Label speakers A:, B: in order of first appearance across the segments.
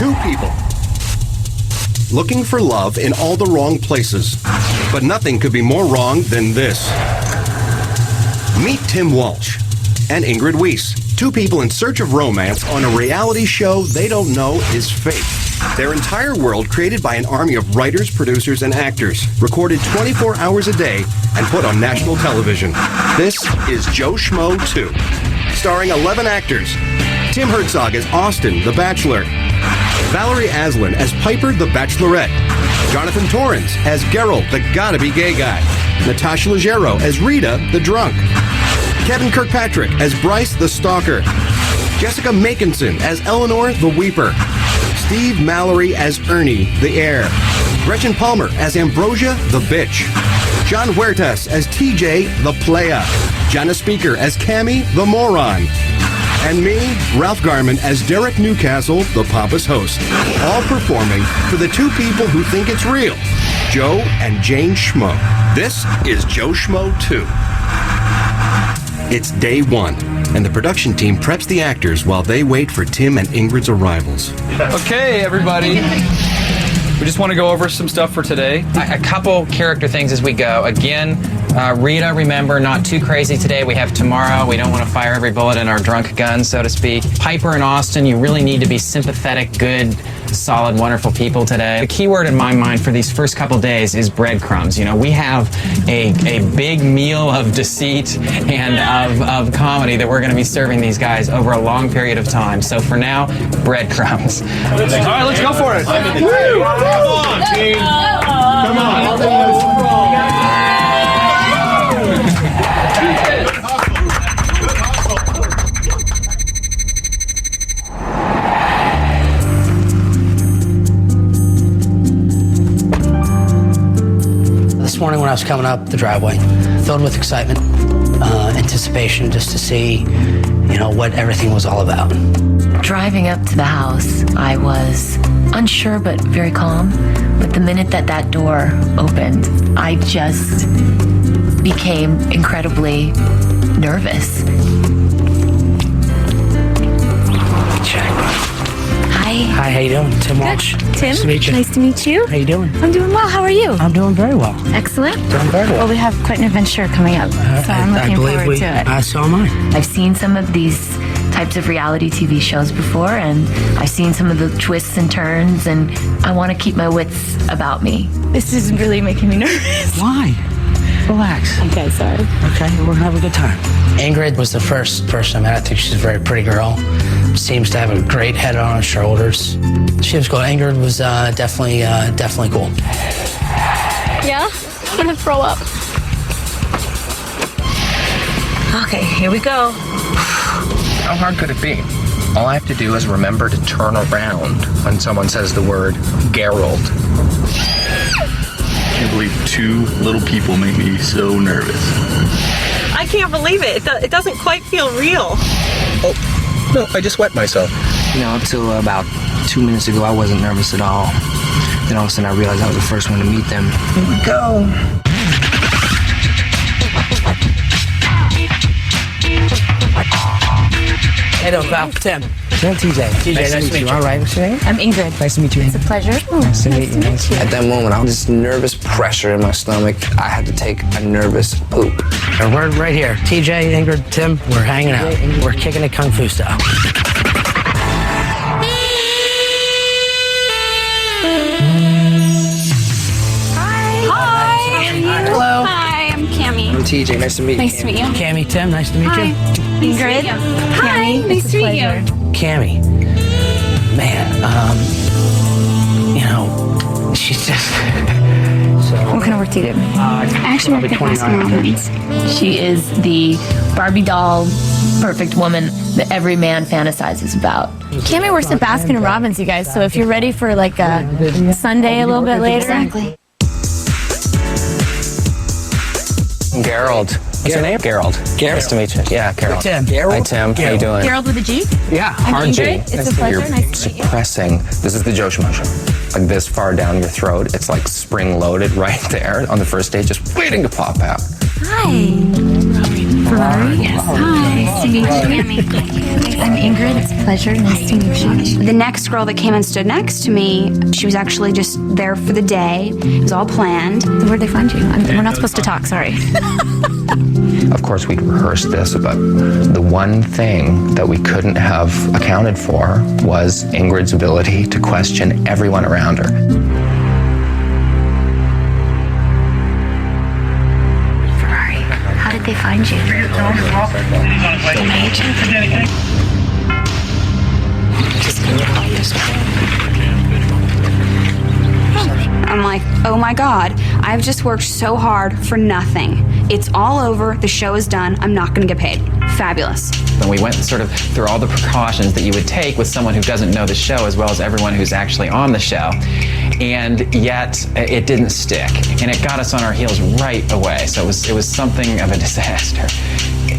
A: Two people looking for love in all the wrong places. But nothing could be more wrong than this. Meet Tim Walsh and Ingrid Weiss. Two people in search of romance on a reality show they don't know is fake. Their entire world created by an army of writers, producers, and actors, recorded 24 hours a day and put on national television. This is Joe Schmo 2, starring 11 actors. Tim Herzog as Austin, the Bachelor. Valerie Aslan as Piper, the Bachelorette. Jonathan Torrens as Geralt, the gotta-be gay guy. Natasha Leggero as Rita, the drunk. Kevin Kirkpatrick as Bryce, the stalker. Jessica Makinson as Eleanor, the weeper. Steve Mallory as Ernie, the heir. Gretchen Palmer as Ambrosia, the bitch. John Huertas as TJ, the playa. Jana Speaker as Cammy, the moron. And me, Ralph Garman, as Derek Newcastle, the pompous host. All performing for the two people who think it's real, Joe and Jane Schmo. This is Joe Schmo 2. It's day one, and the production team preps the actors while they wait for Tim and Ingrid's arrivals.
B: Okay, everybody. We just want to go over some stuff for today.
C: A couple character things as we go. Again, Rita, remember, not too crazy today. We have tomorrow. We don't want to fire every bullet in our drunk gun, so to speak. Piper and Austin, you really need to be sympathetic, good, solid, wonderful people today. The key word in my mind for these first couple days is breadcrumbs. You know, we have a big meal of deceit and of comedy that we're going to be serving these guys over a long period of time. So for now, breadcrumbs.
B: All right, let's go for it. Come on, team. Come on.
D: This morning when I was coming up the driveway, filled with excitement, anticipation just to see, you know, what everything was all about.
E: Driving up to the house, I was unsure but very calm. But the minute that door opened, I just became incredibly nervous.
D: Check.
E: Hi.
D: Hi, how you doing? Tim Walsh.
E: Tim,
D: Nice to meet you.
E: Nice to meet you.
D: How you doing?
E: I'm doing well. How are you?
D: I'm doing very well.
E: Excellent.
D: Doing very well.
E: Well, we have quite an adventure coming up, so I'm looking forward to it.
D: So am I.
E: I've seen some of these types of reality TV shows before, and I've seen some of the twists and turns, and I want to keep my wits about me. This is really making me nervous.
D: Why? Relax.
E: Okay, sorry.
D: Okay, we're gonna have a good time. Ingrid was the first person I met. I think she's a very pretty girl. Seems to have a great head on her shoulders. She was cool. Ingrid was definitely cool.
E: Yeah? I'm gonna throw up. Okay, here we go.
C: How hard could it be? All I have to do is remember to turn around when someone says the word Geralt.
F: I can't believe two little people make me so nervous.
G: I can't believe it. It doesn't quite feel real.
C: Oh, no, I just wet myself.
H: You know, until about 2 minutes ago, I wasn't nervous at all. Then all of a sudden, I realized I was the first one to meet them.
C: Here we go.
D: Hey, no, Val. Tim.
H: Tim, TJ.
D: TJ, nice to meet you.
H: All right, what's your name?
E: I'm Ingrid.
H: Nice to meet you.
E: It's a pleasure.
H: Nice to meet you. At that moment, I was just nervous pressure in my stomach. I had to take a nervous poop.
D: And we're right here. TJ, Ingrid, Tim, we're hanging out. We're kicking it kung fu style.
E: Hello. Hi, I'm Cammy.
H: I'm TJ. Nice to meet you.
E: Nice to meet you.
D: Cammy, Tim, nice to meet you.
E: Ingrid. Hi, nice to meet you.
D: Cammy, man, you know, she's just so.
E: What kind of work do you do?
D: I
E: actually work at Baskin Robbins. She is the Barbie doll, perfect woman that every man fantasizes about. Cammy works at Baskin Robbins, you guys. So if you're ready for like a Sunday a little bit later. Exactly.
C: Geralt. What's your name? Geralt. Nice to meet you. Yeah, Geralt.
D: Tim.
C: Hi, Tim. How you doing?
E: Gerald with a G?
D: Yeah.
C: Hard G.
E: It's a pleasure.
C: You're
E: Nice to meet you.
C: suppressing. This is the Joe Schmo Show. Like this far down your throat. It's like spring loaded right there on the first date, just waiting to pop out.
E: Hi. Ferrari? Yes. Hi, nice to meet you. I'm Ingrid. It's a pleasure. Nice to meet you.
I: The next girl that came and stood next to me, she was actually just there for the day. It was all planned.
E: Where'd they find you? We're not supposed to talk, sorry.
J: Of course, we'd rehearsed this, but the one thing that we couldn't have accounted for was Ingrid's ability to question everyone around her.
E: Ferrari, how did they find you?
I: I'm like, oh my God, I've just worked so hard for nothing. It's all over, the show is done, I'm not gonna get paid. Fabulous.
C: And we went sort of through all the precautions that you would take with someone who doesn't know the show as well as everyone who's actually on the show. And yet it didn't stick. And it got us on our heels right away. So it was something of a disaster.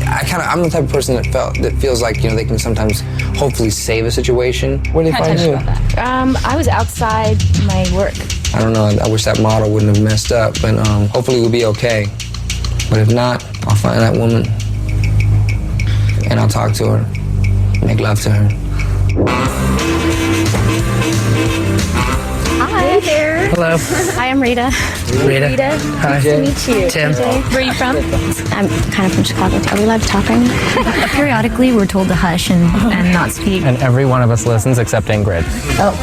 H: I'm the type of person that feels like, you know, they can sometimes hopefully save a situation. Where did they find you?
E: I was outside my work.
H: I don't know, I wish that model wouldn't have messed up, but hopefully we'll be okay. But if not, I'll find that woman and I'll talk to her, make love to her.
E: Hi there.
D: Hello.
E: Hi, I'm Rita.
D: Rita. Hi.
E: Nice to meet you.
D: Tim.
E: Where are you from? I'm kind of from Chicago. Are we allowed to talk right now? Periodically, we're told to hush and not speak.
J: And every one of us listens except Ingrid.
E: Oh.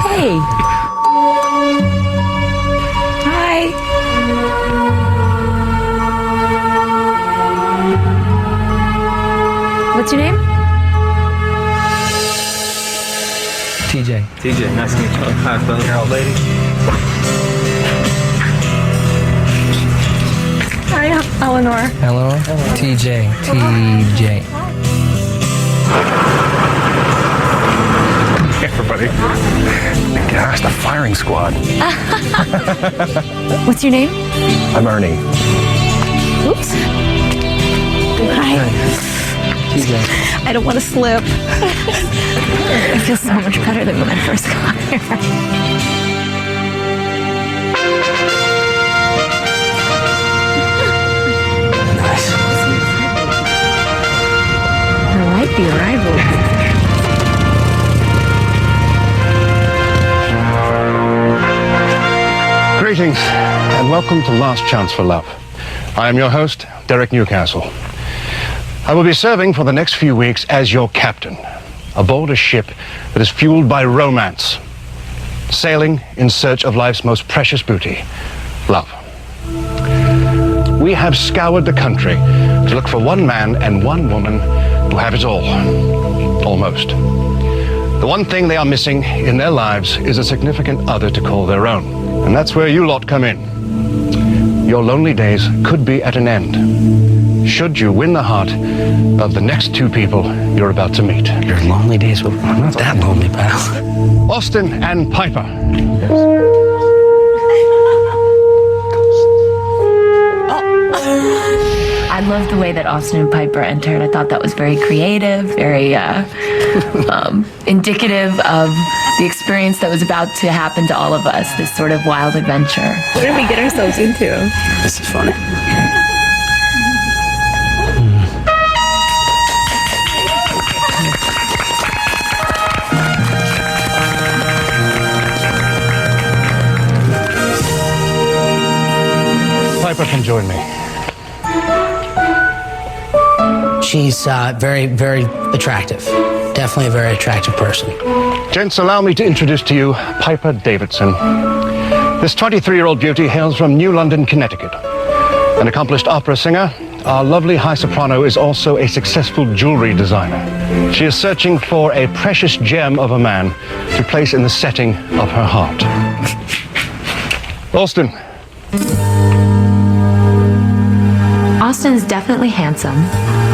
E: Hey. Hi. What's your name?
D: TJ.
B: TJ, nice to meet you. Hi, fellas. Your old lady.
E: Hi, Eleanor.
D: Hello. TJ.
A: Everybody. Gosh, the firing squad.
E: What's your name?
A: I'm Ernie.
E: Oops. Hi.
D: TJ.
E: I don't want to slip. I feel so much better than when I first got here.
D: Nice.
E: I like the arrival.
A: Greetings and welcome to Last Chance for Love. I am your host, Derek Newcastle. I will be serving for the next few weeks as your captain aboard a ship that is fueled by romance, sailing in search of life's most precious booty, love. We have scoured the country to look for one man and one woman who have it all, almost. The one thing they are missing in their lives is a significant other to call their own. And that's where you lot come in. Your lonely days could be at an end, should you win the heart of the next two people you're about to meet.
D: Your lonely days, well, I'm not that lonely, pal.
A: Austin and Piper.
E: I love the way that Austin and Piper entered. I thought that was very creative, very indicative of the experience that was about to happen to all of us, this sort of wild adventure. What did we get ourselves into?
D: This is funny.
A: Piper can join me.
D: She's very, very attractive. Definitely a very attractive person.
A: Gents, allow me to introduce to you Piper Davidson. This 23-year-old beauty hails from New London, Connecticut. An accomplished opera singer, our lovely high soprano is also a successful jewelry designer. She is searching for a precious gem of a man to place in the setting of her heart. Austin.
E: Austin's definitely handsome.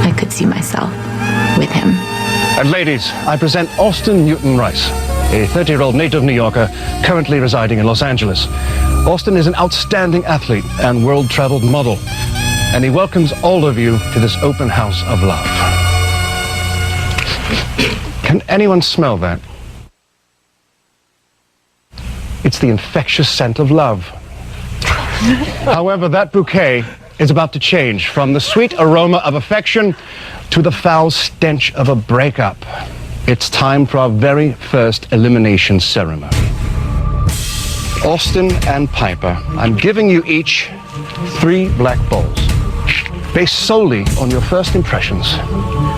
E: I could see myself with him.
A: And ladies, I present Austin Newton Rice, a 30-year-old native New Yorker currently residing in Los Angeles. Austin is an outstanding athlete and world-traveled model, and he welcomes all of you to this open house of love. Can anyone smell that?
K: It's the infectious scent of love. However, that bouquet is about to change from the sweet aroma of affection to the foul stench of a breakup. It's time for our very first elimination ceremony. Austin and Piper, I'm giving you each 3 black balls. Based solely on your first impressions,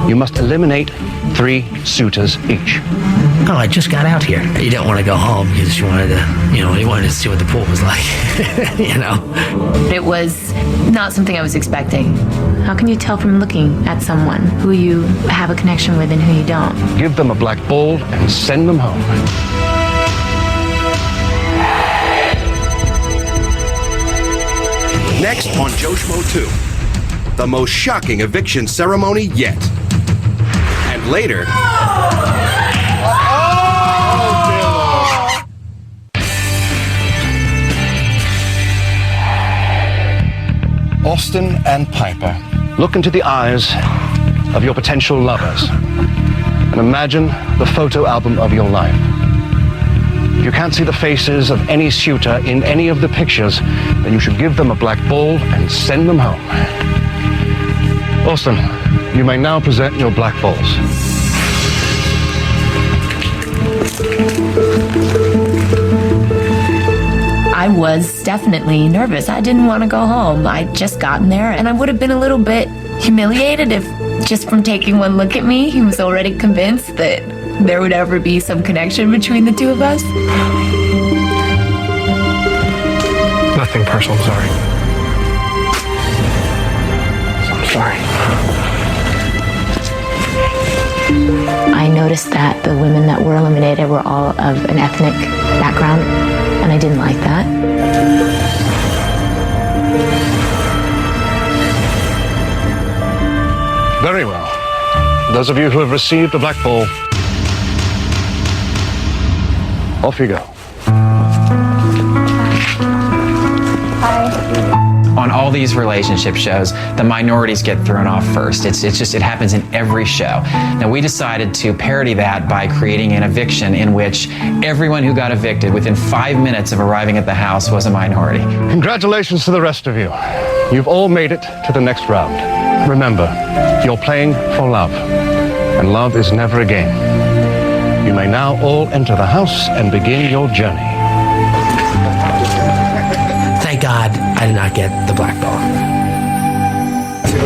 K: you must eliminate 3 suitors each.
D: Oh, I just got out here. You don't want to go home because you wanted to see what the pool was like,
E: It was not something I was expecting. How can you tell from looking at someone who you have a connection with and who you don't?
K: Give them a black ball and send them home.
A: Next on Schmo 2, the most shocking eviction ceremony yet. And later...
K: Austin and Piper, look into the eyes of your potential lovers and imagine the photo album of your life. If you can't see the faces of any suitor in any of the pictures, then you should give them a black ball and send them home. Austin, you may now present your black balls.
E: I was definitely nervous. I didn't want to go home. I'd just gotten there, and I would have been a little bit humiliated if, just from taking one look at me, he was already convinced that there would ever be some connection between the two of us.
K: Nothing personal, I'm sorry. I'm sorry.
E: I noticed that the women that were eliminated were all of an ethnic background, and I didn't like that.
K: Very well. Those of you who have received a black ball, off you go.
C: On all these relationship shows, the minorities get thrown off first. It happens in every show. Now, we decided to parody that by creating an eviction in which everyone who got evicted within 5 minutes of arriving at the house was a minority.
K: Congratulations to the rest of you. You've all made it to the next round. Remember, you're playing for love, and love is never a game. You may now all enter the house and begin your journey.
D: Thank God I did not get the black ball.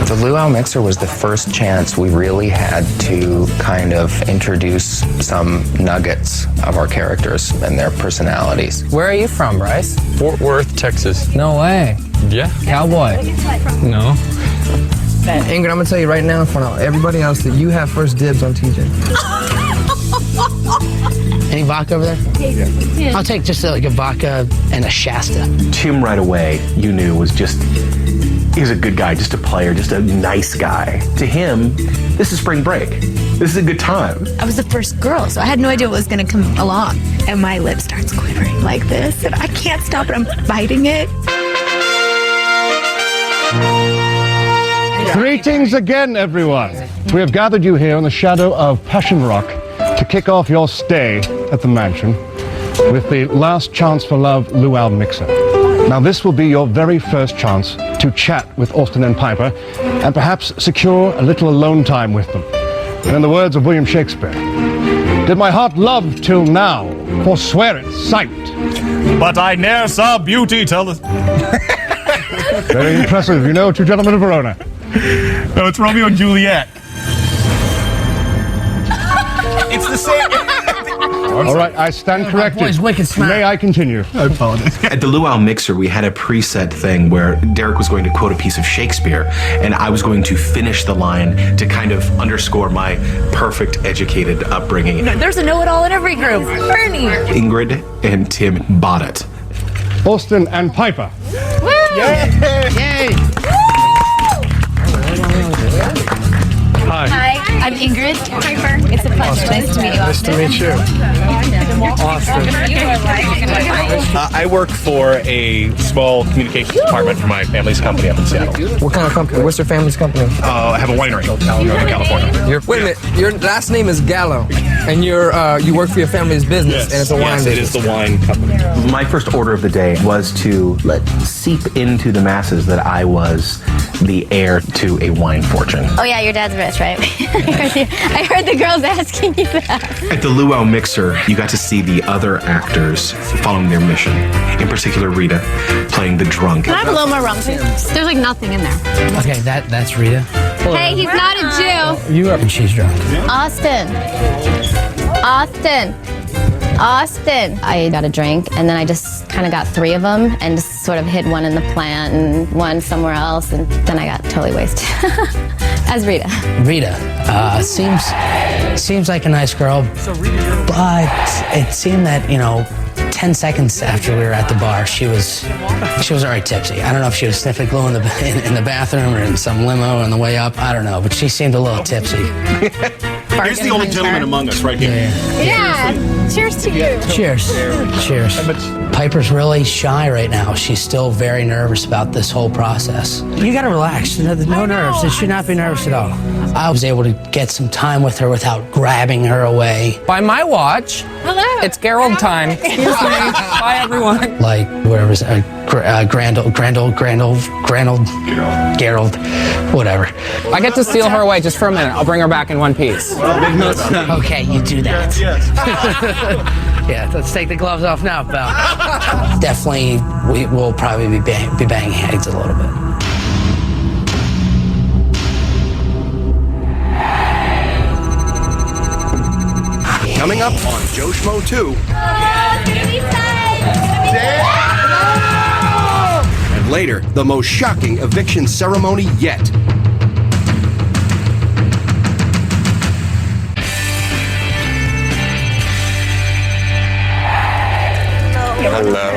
J: The luau mixer was the first chance we really had to kind of introduce some nuggets of our characters and their personalities.
H: Where are you from, Bryce?
L: Fort Worth, Texas.
H: No way.
L: Yeah.
H: Cowboy.
L: No.
H: Ingrid, I'm gonna tell you right now in front of everybody else that you have first dibs on TJ. Any vodka over there? Yeah. I'll take just like a vodka and a Shasta.
M: Tim right away, you knew, was just, he's a good guy, just a player, just a nice guy. To him, this is spring break. This is a good time.
N: I was the first girl, so I had no idea what was going to come along. And my lip starts quivering like this, and I can't stop it. I'm biting it.
K: Greetings again, everyone. We have gathered you here in the shadow of Passion Rock to kick off your stay at the mansion with the Last Chance for Love luau mixer. Now, this will be your very first chance to chat with Austin and Piper and perhaps secure a little alone time with them. And in the words of William Shakespeare, did my heart love till now, forswear its sight.
B: But I ne'er saw beauty till the...
K: Very impressive. You know, Two Gentlemen of Verona.
B: No, it's Romeo and Juliet. It's the same.
K: All right, I stand corrected.
D: Boy's wicked smart.
K: May I continue?
B: I apologize.
M: At the luau mixer, we had a preset thing where Derek was going to quote a piece of Shakespeare, and I was going to finish the line to kind of underscore my perfect educated upbringing.
N: There's a know-it-all in every group. Bernie.
M: Ingrid and Tim bought it.
K: Austin and Piper.
N: Woo!
K: Yay!
N: Yay!
K: Hi.
N: Hi, I'm Ingrid. Piper. It's a pleasure. Nice to meet you.
K: Nice to meet you.
B: I work for a small communications department for my family's company up in Seattle.
H: What kind of company? What's your family's company?
B: I have a winery in Northern California.
H: Wait a minute. Your last name is Gallo, and you work for your family's business, and it's a wine business.
B: It is the wine company.
M: My first order of the day was to let seep into the masses that I was the heir to a wine fortune.
E: Oh yeah, your dad's rich, right? I heard the girls asking you that.
M: At the Luau Mixer, you got to see the other actors following their mission. In particular, Rita playing the drunk.
E: Can I have a little more rum, please? There's like nothing in there.
D: Okay, that's Rita.
E: Hey, he's not a Jew.
D: You are. And she's drunk.
E: Austin. I got a drink, and then I just kind of got 3 of them, and just sort of hid one in the plant and one somewhere else, and then I got totally wasted. As Rita.
D: Rita seems like a nice girl, but it seemed that 10 seconds after we were at the bar, she was already tipsy. I don't know if she was sniffing glue in the bathroom or in some limo on the way up. I don't know, but she seemed a little tipsy.
B: Here's the only gentleman among us right here.
E: Yeah. Cheers to you.
D: Cheers. Piper's really shy right now. She's still very nervous about this whole process. You gotta relax. No nerves. It should not be nervous at all. I was able to get some time with her without grabbing her away.
H: By my watch,
E: Hello.
H: it's Gerald time. Excuse me. Bye, everyone.
D: Like, whatever, Gerald, whatever.
H: I get to steal her away just for a minute. I'll bring her back in one piece.
D: Okay, you do that. Yeah, let's take the gloves off now, pal. Definitely, we will probably be banging heads a little bit.
A: Coming up on Joe Schmo 2. And later, the most shocking eviction ceremony yet.
O: Hello.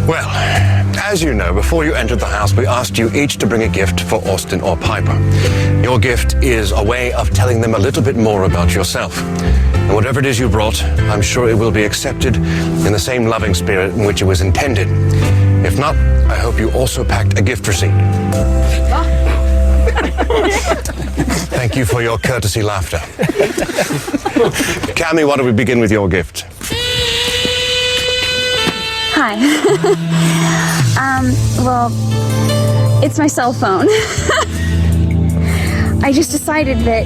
O: Well, as you know, before you entered the house, we asked you each to bring a gift for Austin or Piper. Your gift is a way of telling them a little bit more about yourself. And whatever it is you brought, I'm sure it will be accepted in the same loving spirit in which it was intended. If not, I hope you also packed a gift receipt. Thank you for your courtesy laughter. Cammie, why don't we begin with your gift?
I: Hi. Well, it's my cell phone. I just decided that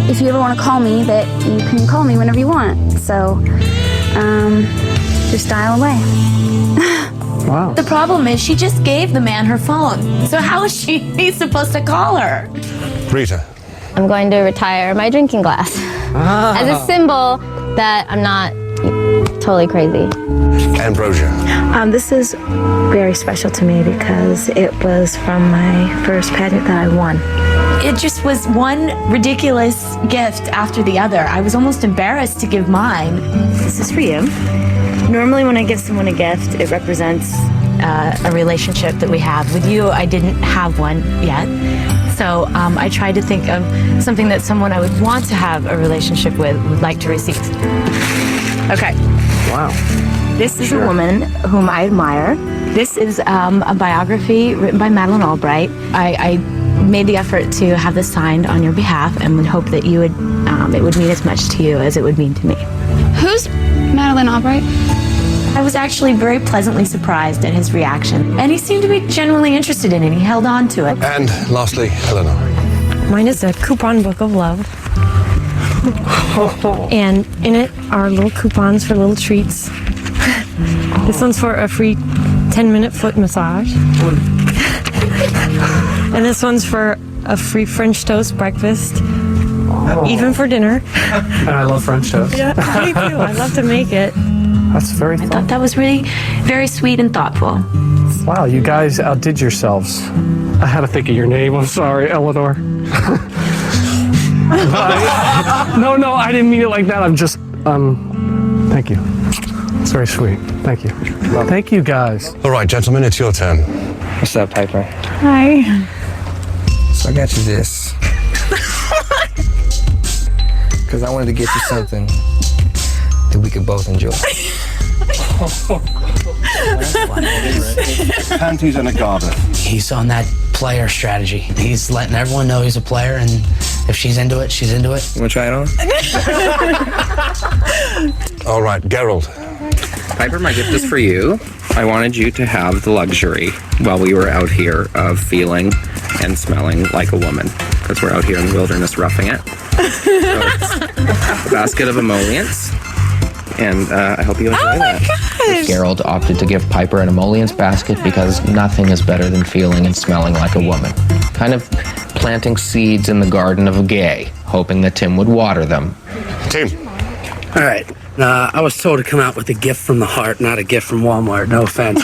I: if you ever want to call me, that you can call me whenever you want. So, just dial away.
N: Wow. The problem is she just gave the man her phone. So how is he supposed to call her?
O: Rita.
E: I'm going to retire my drinking glass as a symbol that I'm not totally crazy.
O: Ambrosia.
P: This is very special to me because it was from my first pageant that I won.
N: It just was one ridiculous gift after the other. I was almost embarrassed to give mine.
P: This is for you. Normally when I give someone a gift, it represents
N: a relationship that we have. With you, I didn't have one yet. So I tried to think of something that someone I would want to have a relationship with would like to receive. Okay.
P: Wow. This is a woman whom I admire.
N: This is a biography written by Madeleine Albright. I made the effort to have this signed on your behalf and would hope that you would, it would mean as much to you as it would mean to me.
I: Who's Madeleine Albright?
N: I was actually very pleasantly surprised at his reaction, and he seemed to be genuinely interested in it. He held on to it.
O: And lastly, Eleanor.
Q: Mine is a coupon book of love. And in it are little coupons for little treats. This one's for a free 10-minute foot massage. And this one's for a free French toast breakfast, even for dinner.
L: And I love French toast.
Q: Yeah, me too. I love to make it.
L: That's very fun.
N: I thought that was really very sweet and thoughtful.
L: Wow, you guys outdid yourselves. I had to think of your name. I'm sorry, Eleanor. No, I didn't mean it like that. I'm just, thank you. It's very sweet. Thank you. Thank you, guys.
O: All right, gentlemen, it's your turn.
H: What's up, Piper?
Q: Hi.
H: So I got you this. Because I wanted to get you something that we could both enjoy.
K: Panties and a garter.
D: He's on that player strategy. He's letting everyone know he's a player, and if she's into it, she's into it.
H: You want to try it on?
O: All right, Gerald.
J: Piper, my gift is for you. I wanted you to have the luxury while we were out here of feeling and smelling like a woman, because we're out here in the wilderness roughing it. So it's a basket of emollients, and I hope you enjoy that.
N: Gosh.
J: Gerald opted to give Piper an emollients basket because nothing is better than feeling and smelling like a woman. Kind of planting seeds in the garden of a gay, hoping that Tim would water them.
O: Tim.
D: All right. I was told to come out with a gift from the heart, not a gift from Walmart. No offense.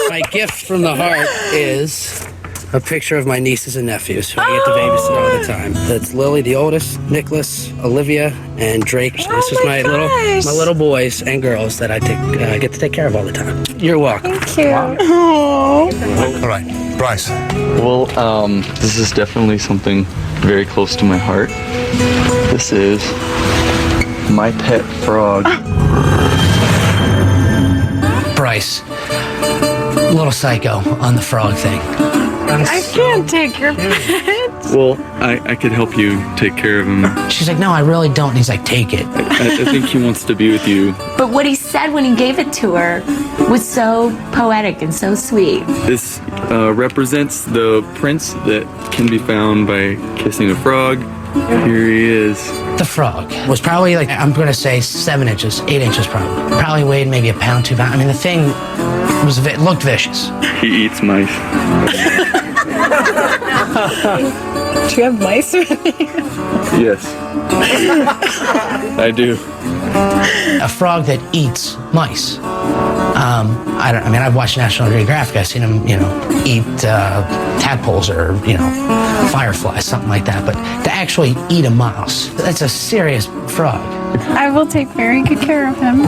D: My gift from the heart is a picture of my nieces and nephews who I get to babysit all the time. That's Lily, the oldest, Nicholas, Olivia, and Drake. So this is my little boys and girls that I get to take care of all the time. You're welcome.
N: Thank you.
O: All right, Bryce.
F: Well, this is definitely something very close to my heart. This is my pet frog.
D: Bryce, little psycho on the frog thing.
N: I can't take your pet.
F: Well, I could help you take care of him.
D: She's like, no, I really don't. And he's like, take it.
F: I think he wants to be with you.
E: But what he said when he gave it to her was so poetic and so sweet.
F: This represents the prince that can be found by kissing a frog. Here he is.
D: The frog was probably like, I'm going to say 7 inches, 8 inches probably. Probably weighed maybe a pound, 2 pounds. I mean, the thing looked vicious.
F: He eats mice.
N: Do you have mice with you?
F: Yes. I do.
D: A frog that eats mice. I've watched National Geographic. I've seen him, eat tadpoles or, fireflies, something like that. But to actually eat a mouse, that's a serious frog.
N: I will take very good care of him.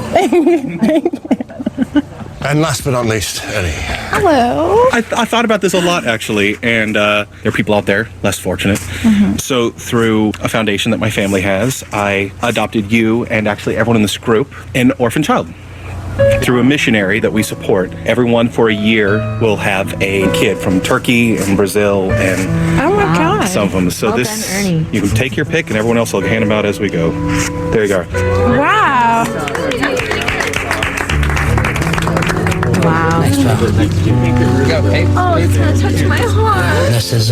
O: And last but not least, Eddie.
N: Hello.
M: I thought about this a lot, actually, and there are people out there less fortunate.
N: Mm-hmm.
M: So through a foundation that my family has, I adopted you and actually everyone in this group an orphan child. Through a missionary that we support, everyone for a year will have a kid from Turkey and Brazil and
N: Oh my God.
M: some of them. So
N: Well
M: this,
N: done, Ernie.
M: you can take your pick and everyone else will hand them out as we go. There you go.
N: Wow. Wow.
D: Nice job.
N: Oh, it's gonna touch my heart.
D: This is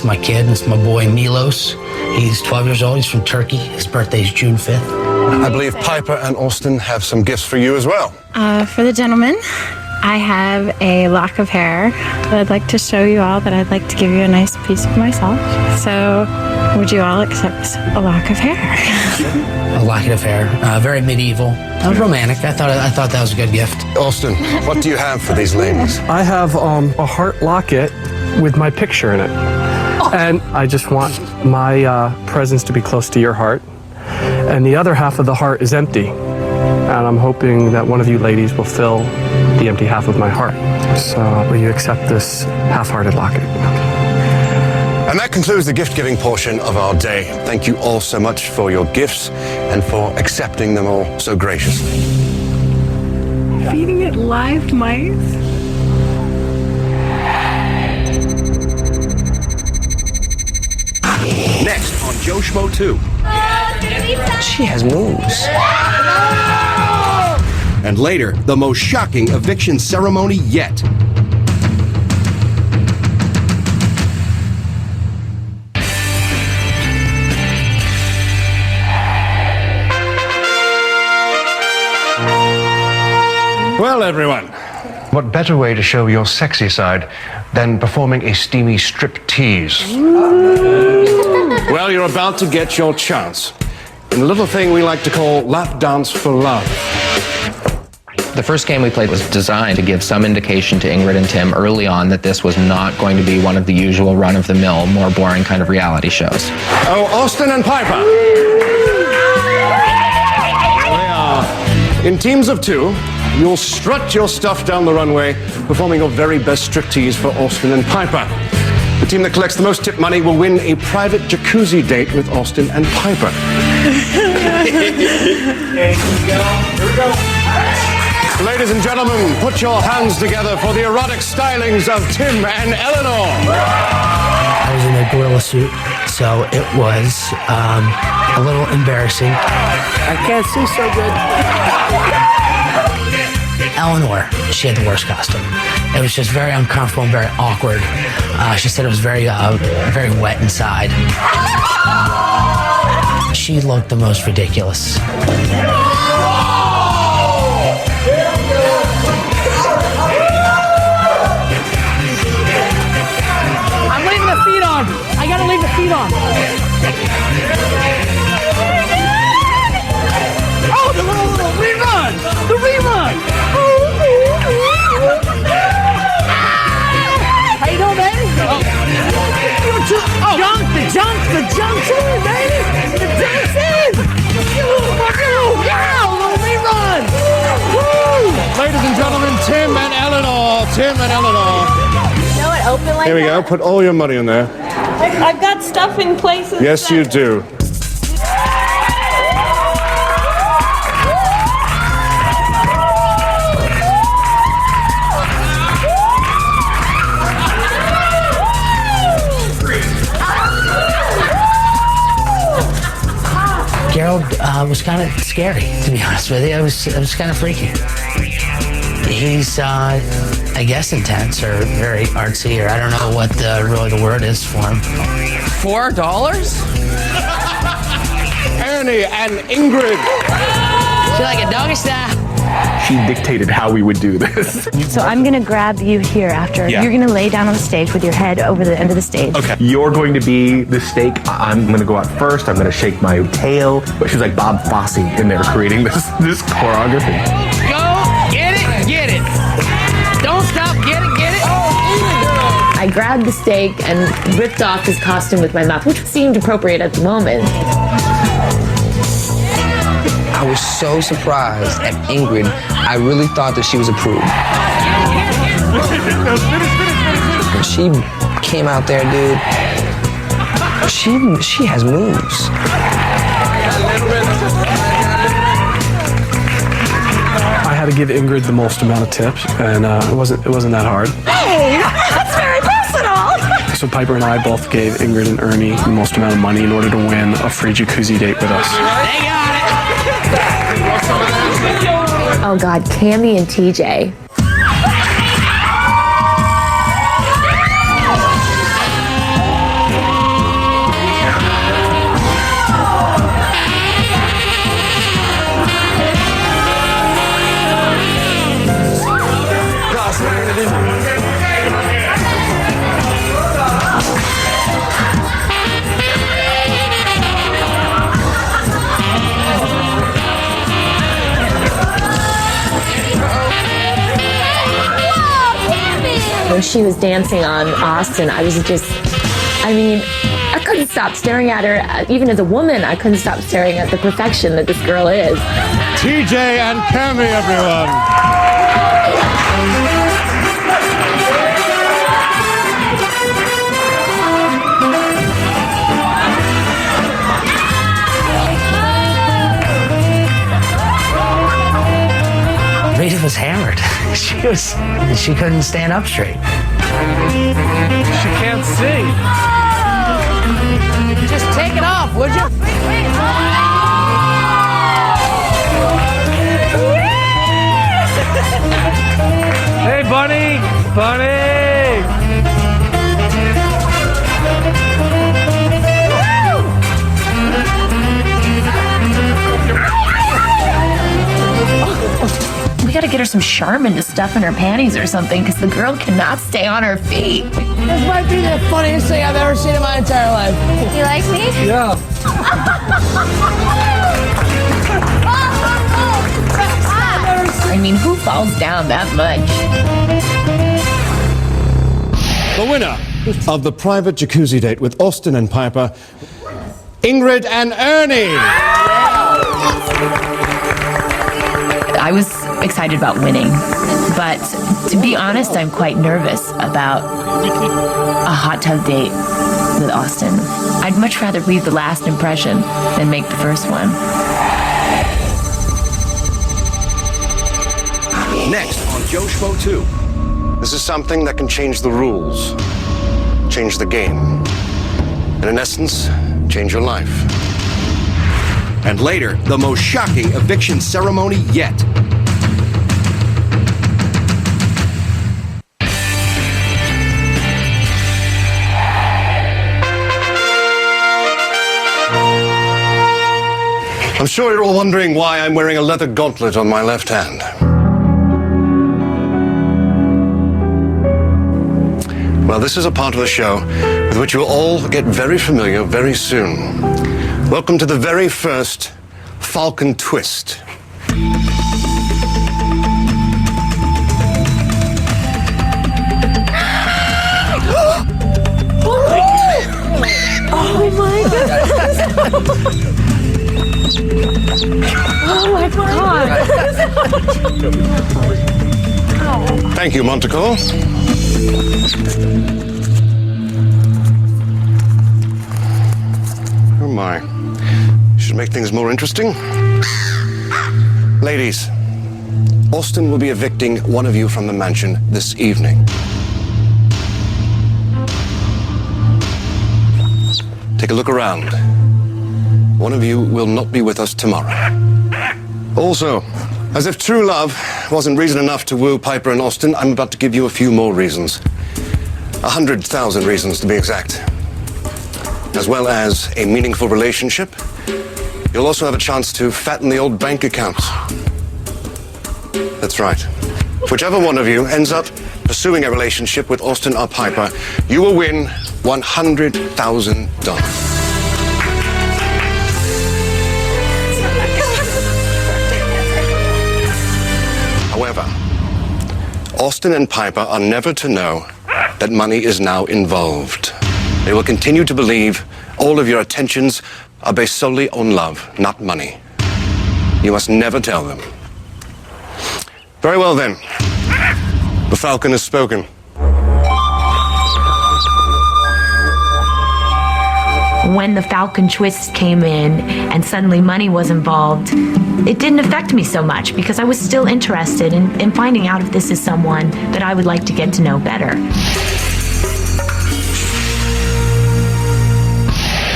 D: my kid. This is my boy Milos. He's 12 years old. He's from Turkey. His birthday's June 5th.
O: I believe Piper and Austin have some gifts for you as well.
Q: For the gentleman, I have a lock of hair that I'd like to show you all, that I'd like to give you a nice piece of myself. So, would you all accept a lock of hair?
D: A locket of hair. Very medieval. Romantic. I thought that was a good gift.
O: Austin, what do you have for these ladies?
L: I have a heart locket with my picture in it. And I just want my presence to be close to your heart. And the other half of the heart is empty. And I'm hoping that one of you ladies will fill the empty half of my heart. So will you accept this half-hearted locket?
O: And that concludes the gift-giving portion of our day. Thank you all so much for your gifts and for accepting them all so graciously.
N: Feeding it live mice.
A: Next on Joe Schmo 2.
H: She has moves.
A: And later, the most shocking eviction ceremony yet.
K: Well, everyone, what better way to show your sexy side than performing a steamy striptease? Well, you're about to get your chance in a little thing we like to call lap dance for love.
J: The first game we played was designed to give some indication to Ingrid and Tim early on that this was not going to be one of the usual run-of-the-mill, more boring kind of reality shows.
K: Oh, Austin and Piper. They are in teams of 2. You'll strut your stuff down the runway, performing your very best striptease for Austin and Piper. The team that collects the most tip money will win a private jacuzzi date with Austin and Piper. Ladies and gentlemen, put your hands together for the erotic stylings of Tim and Eleanor.
D: I was in a gorilla suit, so it was a little embarrassing. I can't see so good. Eleanor, she had the worst costume. It was just very uncomfortable and very awkward. She said it was very wet inside. She looked the most ridiculous.
R: I'm leaving the feet on. I gotta leave the feet on. Oh, the little rerun! The rerun! How you doing, baby? Oh, the junk's in, baby! The junk's in! Wow, little rerun! Woo!
K: Ladies and gentlemen, Tim and Eleanor. Tim and Eleanor.
G: You know it open like
K: Here we
G: that?
K: go. Put all your money in there.
G: I've got stuff in places.
K: Yes, you do.
D: Gerald was kind of scary, to be honest with you. It was kind of freaky. He's, I guess, intense or very artsy, or I don't know what really the word is for him.
C: $4?
K: Ernie and Ingrid.
N: She like a doggy style.
B: She dictated how we would do this.
P: So I'm gonna grab you here after.
B: Yeah.
P: You're gonna lay down on the stage with your head over the end of the stage.
B: Okay. You're going to be the stake. I'm going to go out first. I'm going to shake my tail. But she was like Bob Fosse in there creating this choreography.
R: Go, get it. Don't stop, get it.
E: I grabbed the stake and ripped off his costume with my mouth, which seemed appropriate at the moment.
H: I was so surprised at Ingrid. I really thought that she was approved. When she came out there, dude, she has moves.
L: I had to give Ingrid the most amount of tips, and it wasn't that hard.
R: Hey, that's very personal.
L: So Piper and I both gave Ingrid and Ernie the most amount of money in order to win a free jacuzzi date with us.
E: Oh God, Cammy and TJ. When she was dancing on Austin, I couldn't stop staring at her. Even as a woman, I couldn't stop staring at the perfection that this girl is.
K: TJ and Cammy, everyone.
D: Rita was hammered. She couldn't stand up straight.
L: She can't sing.
R: Just take it off, would you?
L: Hey, Bunny!
E: We gotta get her some Charmin to stuff in her panties or something, because the girl cannot stay on her feet.
R: This might be the funniest thing I've ever seen in my entire life.
P: You like me?
L: Yeah.
E: I mean, who falls down that much?
K: The winner of the private jacuzzi date with Austin and Piper, Ingrid and Ernie.
E: I was excited about winning, but to be honest, I'm quite nervous about a hot tub date with Austin. I'd much rather leave the last impression than make the first one.
A: Next on Joe Schmo 2.
O: This is something that can change the rules, change the game, and in essence, change your life.
A: And later, the most shocking eviction ceremony yet.
O: I'm sure you're all wondering why I'm wearing a leather gauntlet on my left hand. Well, this is a part of the show with which you'll all get very familiar very soon. Welcome to the very first Falcon Twist.
E: Oh my goodness. Oh my God.
O: Thank you, Monteco. Oh my. Should make things more interesting. Ladies, Austin will be evicting one of you from the mansion this evening. Take a look around. One of you will not be with us tomorrow. Also, as if true love wasn't reason enough to woo Piper and Austin, I'm about to give you a few more reasons. 100,000 reasons to be exact. As well as a meaningful relationship. You'll also have a chance to fatten the old bank accounts. That's right. Whichever one of you ends up pursuing a relationship with Austin or Piper, you will win $100,000. However, Austin and Piper are never to know that money is now involved. They will continue to believe all of your attentions are based solely on love, not money. You must never tell them. Very well then. The Falcon has spoken.
N: When the Falcon twist came in and suddenly money was involved, it didn't affect me so much because I was still interested in finding out if this is someone that I would like to get to know better.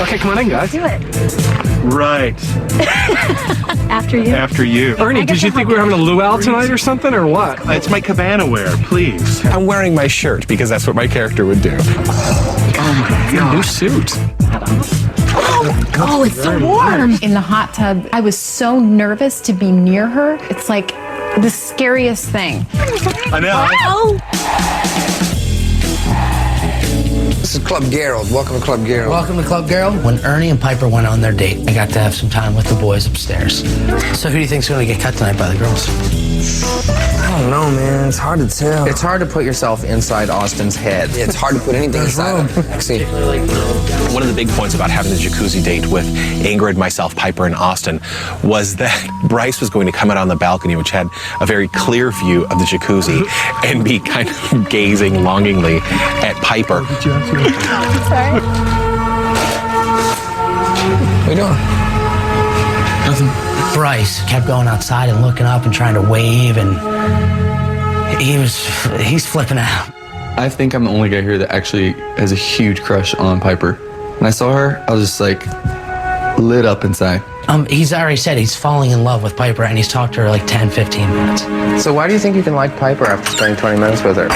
L: Okay, come on in, guys.
E: Do it.
M: Right.
E: After you.
M: After you.
L: Ernie, did you think we were having a luau tonight or something, or what?
M: It's my cabana wear, please.
B: I'm wearing my shirt because that's what my character would do.
L: Oh my God. New suit.
E: Oh, it's so warm.
S: In the hot tub, I was so nervous to be near her. It's like the scariest thing.
M: I know.
H: This is Club Gerald. Welcome to Club Gerald.
D: Welcome to Club Gerald. When Ernie and Piper went on their date, I got to have some time with the boys upstairs. So who do you think's going to get cut tonight by the girls?
H: I don't know, man. It's hard to tell.
J: It's hard to put yourself inside Austin's head.
H: Yeah, it's hard to put anything inside him. See.
B: One of the big points about having the jacuzzi date with Ingrid, myself, Piper, and Austin was that Bryce was going to come out on the balcony, which had a very clear view of the jacuzzi, and be kind of gazing longingly at Piper.
S: Sorry.
H: What are you doing?
D: Nothing. Bryce kept going outside and looking up and trying to wave, and he's flipping out.
F: I think I'm the only guy here that actually has a huge crush on Piper. When I saw her, I was just like lit up inside.
D: He's already said he's falling in love with Piper, and he's talked to her like 10, 15 minutes.
J: So why do you think you can like Piper after spending 20 minutes with her?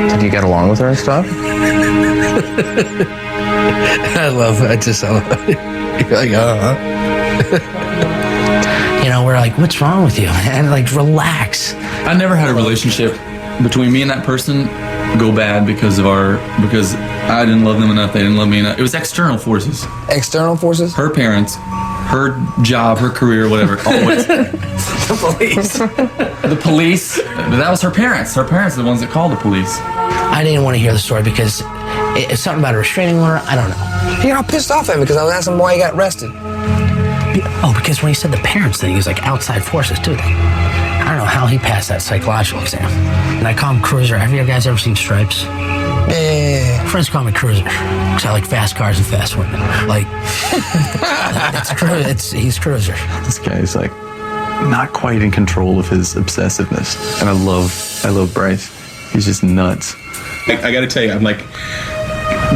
J: Did you get along with her and stuff?
D: I love it. You're like, You know, we're like, what's wrong with you? And like, relax.
F: I never had a relationship between me and that person go bad because I didn't love them enough, they didn't love me enough. It was external forces.
H: External forces?
F: Her parents, her job, her career, whatever. Always.
D: The police.
F: The police. That was her parents. Her parents are the ones that called the police.
D: I didn't want to hear the story because it's something about a restraining order. I don't know.
H: You're all pissed off at me because I was asking him why he got arrested.
D: Oh, because when he said the parents thing, he was like outside forces too. I don't know how he passed that psychological exam. And I call him Cruiser. Have you guys ever seen Stripes?
H: Yeah.
D: Friends call me Cruiser because I like fast cars and fast women. Like, he's Cruiser.
F: This guy's like not quite in control of his obsessiveness, and I love Bryce. He's just nuts.
B: I gotta tell you, I'm like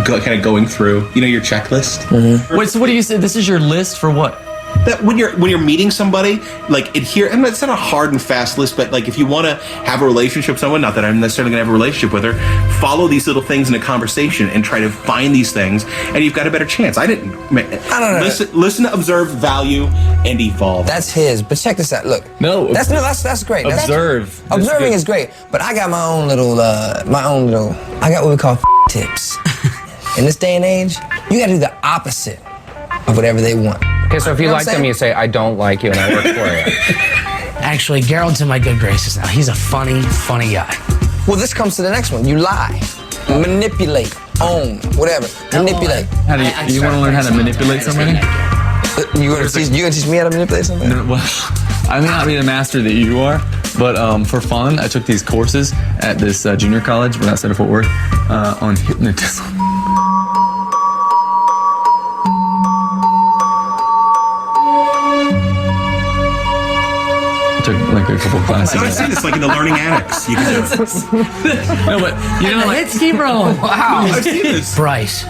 B: kind of going through, your checklist.
T: Wait, so what do you say? This is your list for what?
B: That when you're meeting somebody, like adhere, and it's not a hard and fast list, but like if you want to have a relationship with someone, not that I'm necessarily going to have a relationship with her, follow these little things in a conversation and try to find these things, and you've got a better chance. I don't know. Listen, observe, value, and evolve.
H: That's his, but check this out. Look, that's great.
T: Observe.
H: Observing is great, but I got my own little. I got what we call tips. In this day and age, you got to do the opposite of whatever they want.
J: Okay, so if you like them, you say, I don't like you and I work for you.
D: Actually, Gerald's in my good graces now. He's a funny guy.
H: Well, this comes to the next one. You lie, manipulate, own, whatever. Manipulate.
T: How do you want to learn how to manipulate somebody?
H: You gonna teach me how to manipulate somebody?
T: No, well, I may not be the master that you are, but for fun, I took these courses at this junior college, but outside of Fort Worth, on hypnotism. Took like a couple classes.
B: I've seen this like in the Learning Annex. You can do it.
T: No, but like
D: let's keep rolling.
B: Wow, I've seen this.
D: Bryce,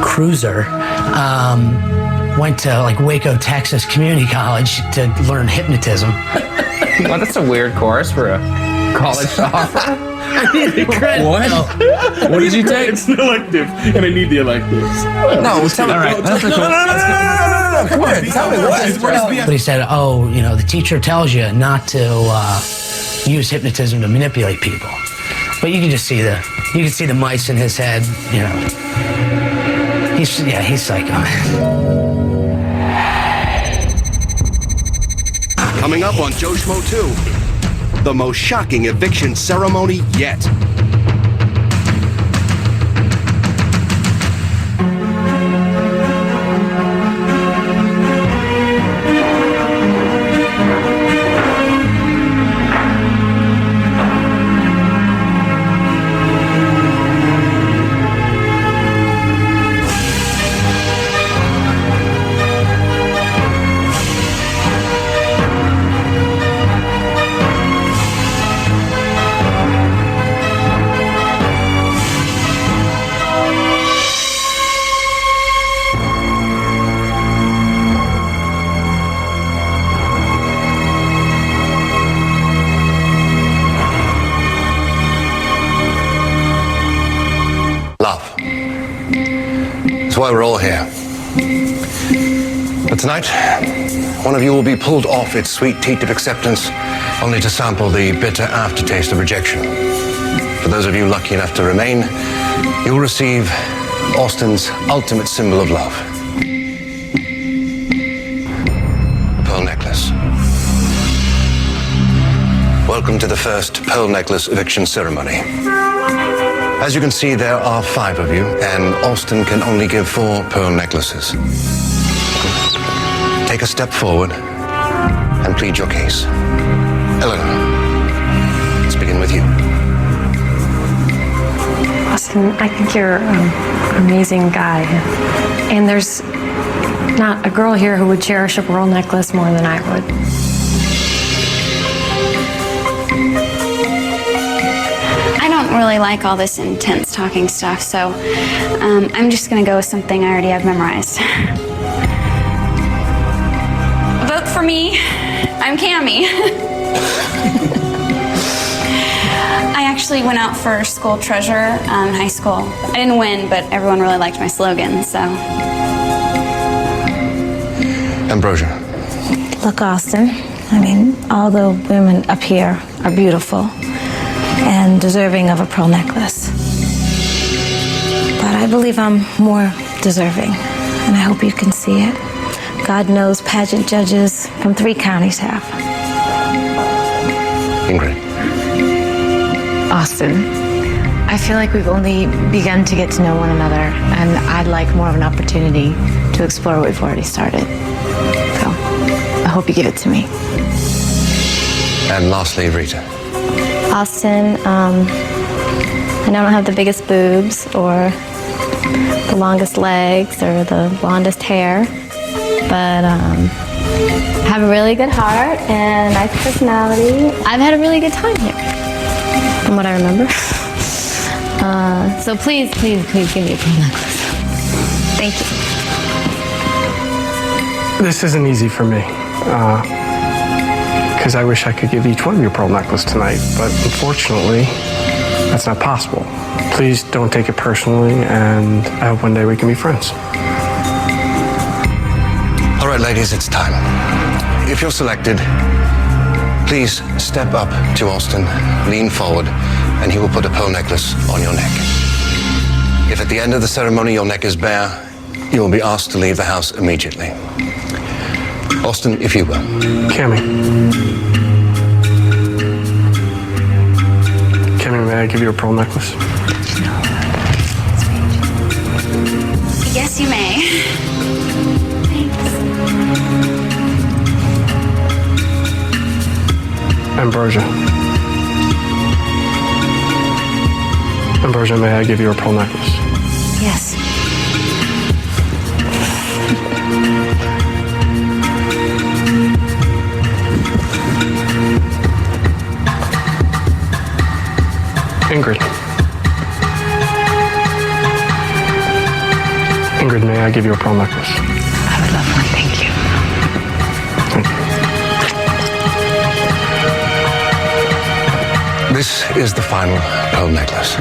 D: Cruiser, went to like Waco, Texas Community College to learn hypnotism.
J: Well, that's a weird course for a college to offer.
D: I need the credit.
T: What? What did you take?
B: It's an elective, and I need the electives.
H: No, tell me.
T: All right, that's
H: no, come on, tell me what.
D: But he said, the teacher tells you not to use hypnotism to manipulate people. But you can just see the mice in his head, He's psycho.
A: Coming up on Joe Schmo 2, the most shocking eviction ceremony yet.
O: That's why we're all here. But tonight, one of you will be pulled off its sweet teat of acceptance, only to sample the bitter aftertaste of rejection. For those of you lucky enough to remain, you will receive Austin's ultimate symbol of love. The pearl necklace. Welcome to the first pearl necklace eviction ceremony. As you can see, there are 5 of you, and Austin can only give 4 pearl necklaces. Take a step forward and plead your case. Eleanor, let's begin with you.
Q: Austin, I think you're an amazing guy. And there's not a girl here who would cherish a pearl necklace more than I would.
I: I don't really like all this intense talking stuff, so I'm just gonna go with something I already have memorized. Vote for me. I'm Cammie. I actually went out for school treasurer in high school. I didn't win, but everyone really liked my slogan, so.
O: Ambrosia.
P: Look, Austin, I mean, all the women up here are beautiful and deserving of a pearl necklace. But I believe I'm more deserving, and I hope you can see it. God knows pageant judges from 3 counties have.
O: Ingrid.
N: Austin, I feel like we've only begun to get to know one another, and I'd like more of an opportunity to explore what we've already started. So, I hope you give it to me.
O: And lastly, Rita.
P: Austin,
Q: I don't have the biggest boobs or the longest legs or the blondest hair, but I have a really good heart and a nice personality. I've had a really good time here, from what I remember. So please, please, please give me a pearl necklace. Thank you.
L: This isn't easy for me, because I wish I could give each one of you a pearl necklace tonight, but unfortunately, that's not possible. Please don't take it personally, and I hope one day we can be friends.
O: All right, ladies, it's time. If you're selected, please step up to Austin, lean forward, and he will put a pearl necklace on your neck. If at the end of the ceremony your neck is bare, you will be asked to leave the house immediately. Austin, if you will.
L: Cammy, may I give you a pearl necklace?
I: Yes, you may.
L: Ambrosia. Ambrosia, may I give you a pearl necklace?
P: Yes.
L: Ingrid. Ingrid, may I give you a pearl necklace?
P: I would love one, thank you.
O: This is the final pearl necklace.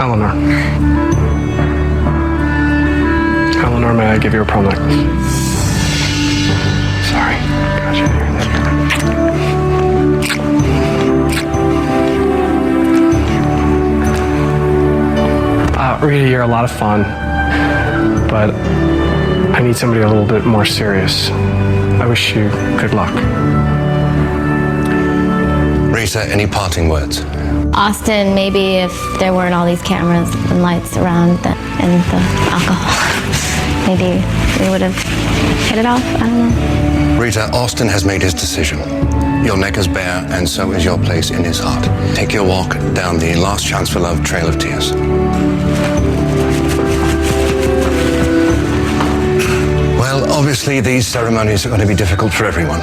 L: Eleanor. Eleanor, may I give you a pearl necklace? Sorry. Gotcha. Rita, you're a lot of fun, but I need somebody a little bit more serious. I wish you good luck.
O: Rita, any parting words?
Q: Austin, maybe if there weren't all these cameras and lights around and the alcohol, maybe we would have hit it off. I don't know.
O: Rita, Austin has made his decision. Your neck is bare, and so is your place in his heart. Take your walk down the Last Chance for Love Trail of Tears. Well, obviously, these ceremonies are going to be difficult for everyone.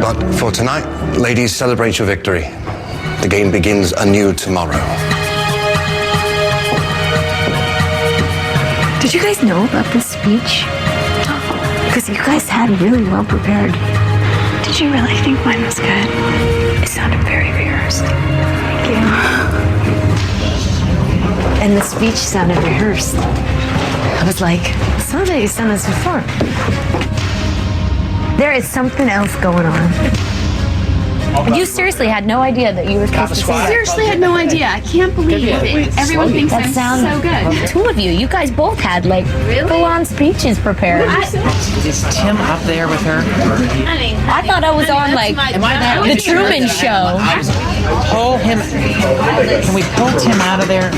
O: But for tonight, ladies, celebrate your victory. The game begins anew tomorrow.
P: Did you guys know about this speech? Because you guys had really well prepared. Did you really think mine was good? It sounded very rehearsed. Thank you. And the speech sounded rehearsed. I was like, someday you've done this before. There is something else going on.
E: You seriously had no idea that you were supposed to say that.
I: Seriously had no idea. I can't believe it. Everyone thinks I'm so good.
E: Two of you guys both had like full-on speeches prepared.
R: Is Tim up there with her?
E: I thought I was on like the Truman Show.
R: Pull him. Can we pull Tim out of there?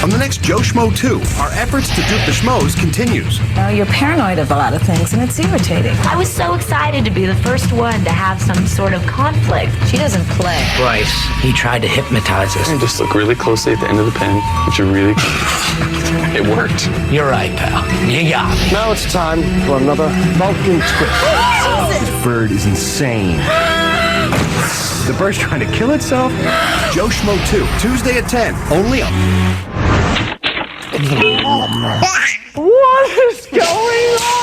A: On the next Joe Schmo 2, our efforts to dupe the Schmoes continues.
P: You're paranoid of a lot of things, and it's irritating.
E: I was so excited to be the first one to have some sort of conflict.
P: She doesn't play.
D: Bryce, he tried to hypnotize us.
F: And just look really closely at the end of the pen, which are really... It worked.
D: You're right, pal. You got me.
K: Now it's time for another Vulcan twist.
A: This bird is insane. The bird's trying to kill itself? Joe Schmo 2, Tuesday at 10, only on...
R: What is going on?